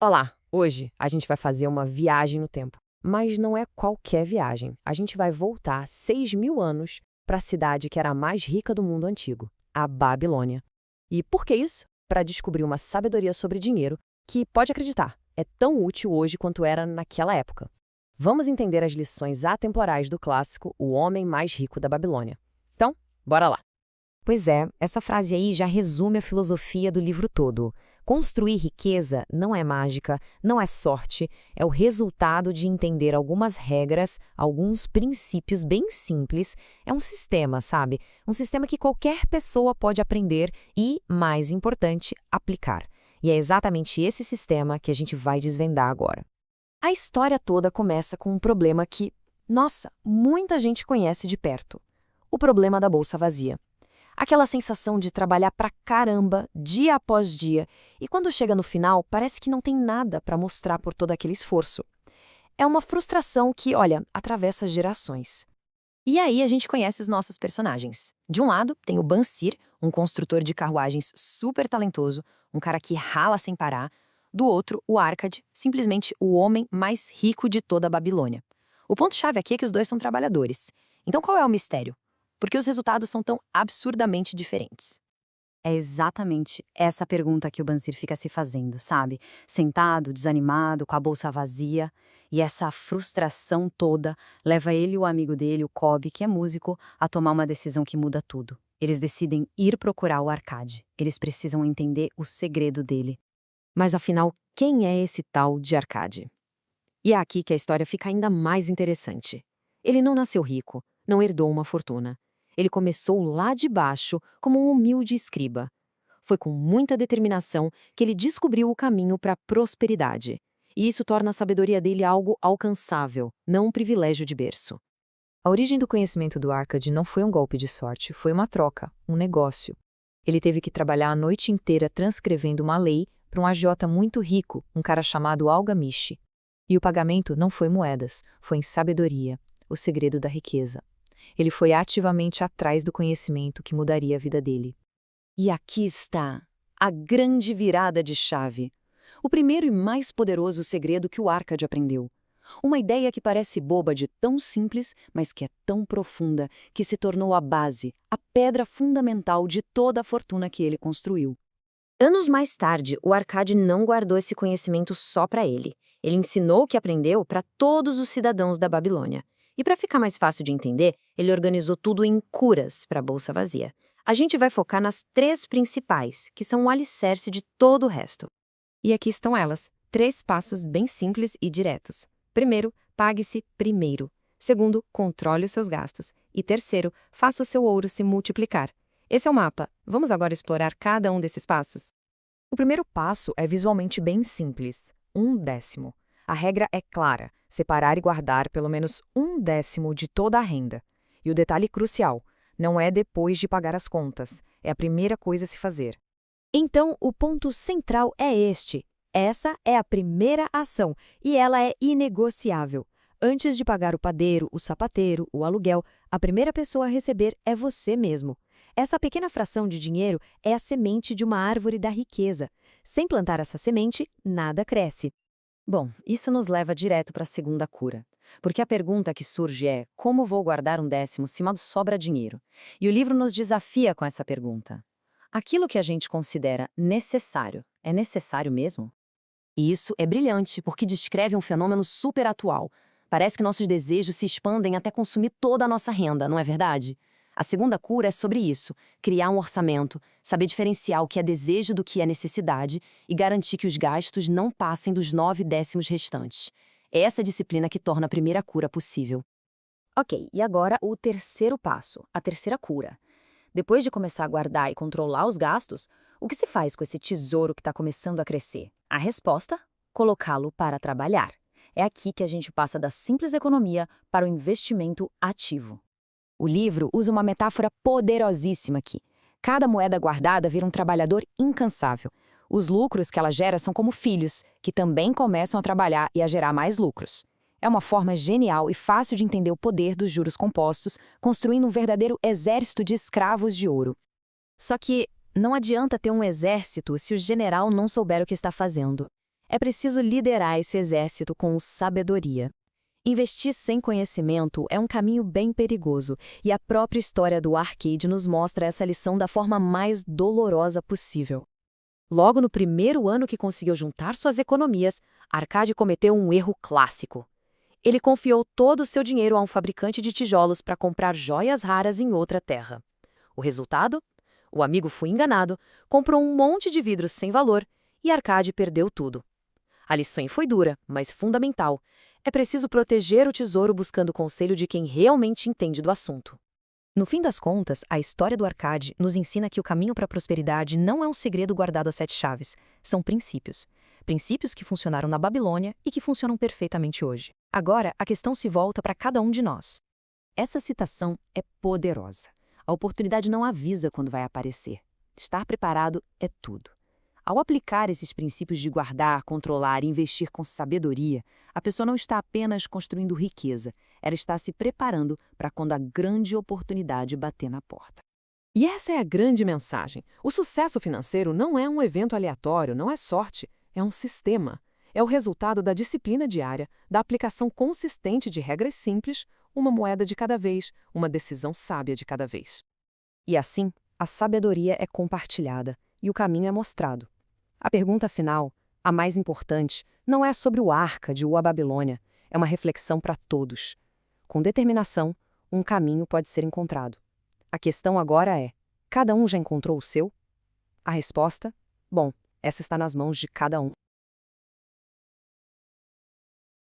Olá! Hoje a gente vai fazer uma viagem no tempo. Mas não é qualquer viagem. A gente vai voltar 6.000 anos para a cidade que era a mais rica do mundo antigo, a Babilônia. E por que isso? Para descobrir uma sabedoria sobre dinheiro que, pode acreditar, é tão útil hoje quanto era naquela época. Vamos entender as lições atemporais do clássico O Homem Mais Rico da Babilônia. Então, bora lá! Pois é, essa frase aí já resume a filosofia do livro todo. Construir riqueza não é mágica, não é sorte, é o resultado de entender algumas regras, alguns princípios bem simples. É um sistema, sabe? Um sistema que qualquer pessoa pode aprender e, mais importante, aplicar. E é exatamente esse sistema que a gente vai desvendar agora. A história toda começa com um problema que, nossa, muita gente conhece de perto. O problema da bolsa vazia. Aquela sensação de trabalhar pra caramba, dia após dia, e quando chega no final, parece que não tem nada para mostrar por todo aquele esforço. É uma frustração que, olha, atravessa gerações. E aí a gente conhece os nossos personagens. De um lado, tem o Bansir, um construtor de carruagens super talentoso, um cara que rala sem parar. Do outro, o Arcade, simplesmente o homem mais rico de toda a Babilônia. O ponto-chave aqui é que os dois são trabalhadores. Então qual é o mistério? Porque os resultados são tão absurdamente diferentes? É exatamente essa pergunta que o Bansir fica se fazendo, sabe? Sentado, desanimado, com a bolsa vazia. E essa frustração toda leva ele e o amigo dele, o Kobe, que é músico, a tomar uma decisão que muda tudo. Eles decidem ir procurar o Arcade. Eles precisam entender o segredo dele. Mas afinal, quem é esse tal de Arcade? E é aqui que a história fica ainda mais interessante. Ele não nasceu rico, não herdou uma fortuna. Ele começou lá de baixo como um humilde escriba. Foi com muita determinação que ele descobriu o caminho para a prosperidade. E isso torna a sabedoria dele algo alcançável, não um privilégio de berço. A origem do conhecimento do Arcade não foi um golpe de sorte, foi uma troca, um negócio. Ele teve que trabalhar a noite inteira transcrevendo uma lei para um agiota muito rico, um cara chamado Algamishi. E o pagamento não foi moedas, foi em sabedoria, o segredo da riqueza. Ele foi ativamente atrás do conhecimento que mudaria a vida dele. E aqui está a grande virada de chave. O primeiro e mais poderoso segredo que o Arcade aprendeu. Uma ideia que parece boba de tão simples, mas que é tão profunda, que se tornou a base, a pedra fundamental de toda a fortuna que ele construiu. Anos mais tarde, o Arcade não guardou esse conhecimento só para ele. Ele ensinou o que aprendeu para todos os cidadãos da Babilônia. E para ficar mais fácil de entender, ele organizou tudo em curas para a bolsa vazia. A gente vai focar nas 3 principais, que são o alicerce de todo o resto. E aqui estão elas, 3 passos bem simples e diretos. Primeiro, pague-se primeiro. Segundo, controle os seus gastos. E terceiro, faça o seu ouro se multiplicar. Esse é o mapa. Vamos agora explorar cada um desses passos? O primeiro passo é visualmente bem simples, 1/10. A regra é clara, separar e guardar pelo menos 1/10 de toda a renda. E o detalhe crucial, não é depois de pagar as contas, é a primeira coisa a se fazer. Então, o ponto central é este. Essa é a primeira ação, e ela é inegociável. Antes de pagar o padeiro, o sapateiro, o aluguel, a primeira pessoa a receber é você mesmo. Essa pequena fração de dinheiro é a semente de uma árvore da riqueza. Sem plantar essa semente, nada cresce. Bom, isso nos leva direto para a segunda cura. Porque a pergunta que surge é: como vou guardar 1/10 se mal sobra dinheiro? E o livro nos desafia com essa pergunta. Aquilo que a gente considera necessário, é necessário mesmo? E isso é brilhante, porque descreve um fenômeno super atual. Parece que nossos desejos se expandem até consumir toda a nossa renda, não é verdade? A segunda cura é sobre isso, criar um orçamento, saber diferenciar o que é desejo do que é necessidade e garantir que os gastos não passem dos 9/10 restantes. É essa disciplina que torna a primeira cura possível. Ok, e agora o terceiro passo, a terceira cura. Depois de começar a guardar e controlar os gastos, o que se faz com esse tesouro que está começando a crescer? A resposta? Colocá-lo para trabalhar. É aqui que a gente passa da simples economia para o investimento ativo. O livro usa uma metáfora poderosíssima aqui. Cada moeda guardada vira um trabalhador incansável. Os lucros que ela gera são como filhos, que também começam a trabalhar e a gerar mais lucros. É uma forma genial e fácil de entender o poder dos juros compostos, construindo um verdadeiro exército de escravos de ouro. Só que não adianta ter um exército se o general não souber o que está fazendo. É preciso liderar esse exército com sabedoria. Investir sem conhecimento é um caminho bem perigoso, e a própria história do Arcade nos mostra essa lição da forma mais dolorosa possível. Logo no primeiro ano que conseguiu juntar suas economias, Arcade cometeu um erro clássico. Ele confiou todo o seu dinheiro a um fabricante de tijolos para comprar joias raras em outra terra. O resultado? O amigo foi enganado, comprou um monte de vidros sem valor e Arcade perdeu tudo. A lição foi dura, mas fundamental. É preciso proteger o tesouro buscando o conselho de quem realmente entende do assunto. No fim das contas, a história do Arcade nos ensina que o caminho para a prosperidade não é um segredo guardado a 7 chaves, são princípios. Princípios que funcionaram na Babilônia e que funcionam perfeitamente hoje. Agora, a questão se volta para cada um de nós. Essa citação é poderosa. A oportunidade não avisa quando vai aparecer. Estar preparado é tudo. Ao aplicar esses princípios de guardar, controlar e investir com sabedoria, a pessoa não está apenas construindo riqueza, ela está se preparando para quando a grande oportunidade bater na porta. E essa é a grande mensagem. O sucesso financeiro não é um evento aleatório, não é sorte, é um sistema. É o resultado da disciplina diária, da aplicação consistente de regras simples, uma moeda de cada vez, uma decisão sábia de cada vez. E assim, a sabedoria é compartilhada e o caminho é mostrado. A pergunta final, a mais importante, não é sobre o Arcade ou a Babilônia, é uma reflexão para todos. Com determinação, um caminho pode ser encontrado. A questão agora é: cada um já encontrou o seu? A resposta? Bom, essa está nas mãos de cada um.